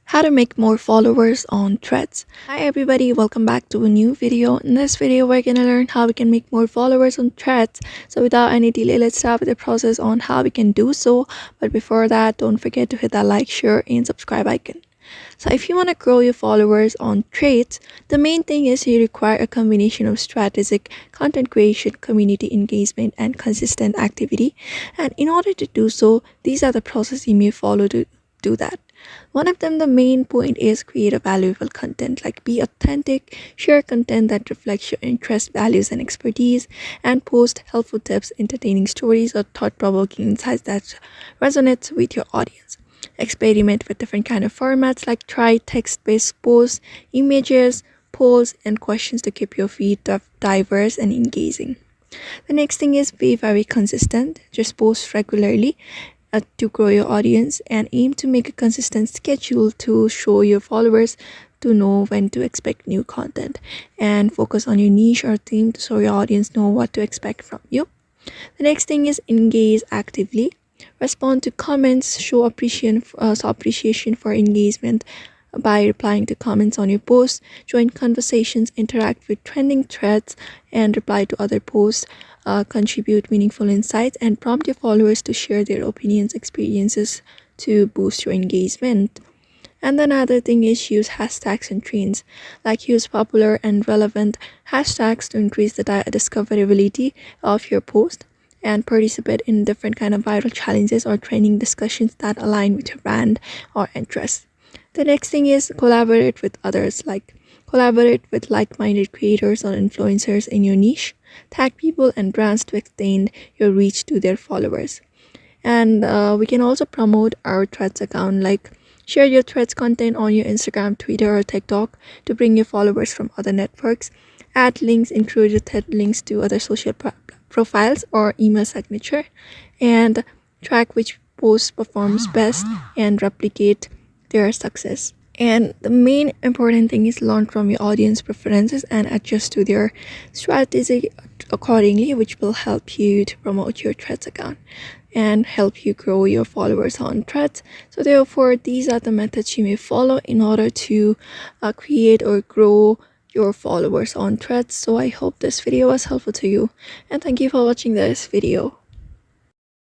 How to make more followers on Threads. Hi everybody, welcome back to a new video. In this video we're gonna learn how we can make more followers on Threads. So without any delay, let's start with the process on how we can do so. But before that, don't forget to hit that like, share and subscribe icon. So if you want to grow your followers on Threads, the main thing is you require a combination of strategic content creation, community engagement and consistent activity. And in order to do so, these are the processes you may follow to do that. One of them, the main point is create a valuable content, like be authentic, share content that reflects your interests, values, and expertise, and post helpful tips, entertaining stories, or thought-provoking insights that resonates with your audience. Experiment with different kind of formats, like try text-based posts, images, polls, and questions to keep your feed diverse and engaging. The next thing is be very consistent. Just post regularly to grow your audience, and aim to make a consistent schedule to show your followers to know when to expect new content, and focus on your niche or theme so your audience know what to expect from you. The next thing is engage actively. Respond to comments, show appreciation for engagement by replying to comments on your posts, join conversations, interact with trending threads, and reply to other posts, contribute meaningful insights, and prompt your followers to share their opinions, experiences to boost your engagement. And then another thing is use hashtags and trends, like use popular and relevant hashtags to increase the discoverability of your post, and participate in different kind of viral challenges or training discussions that align with your brand or interests. The next thing is collaborate with others, like collaborate with like-minded creators or influencers in your niche. Tag people and brands to extend your reach to their followers. And we can also promote our Threads account, like share your Threads content on your Instagram, Twitter, or TikTok to bring your followers from other networks. Add links, include your Thread links to other social profiles or email signature, and track which post performs best and replicate their success. And the main important thing is learn from your audience preferences and adjust to their strategy accordingly, which will help you to promote your Threads account and help you grow your followers on Threads. So therefore, these are the methods you may follow in order to create or grow your followers on Threads. So I hope this video was helpful to you, and thank you for watching this video.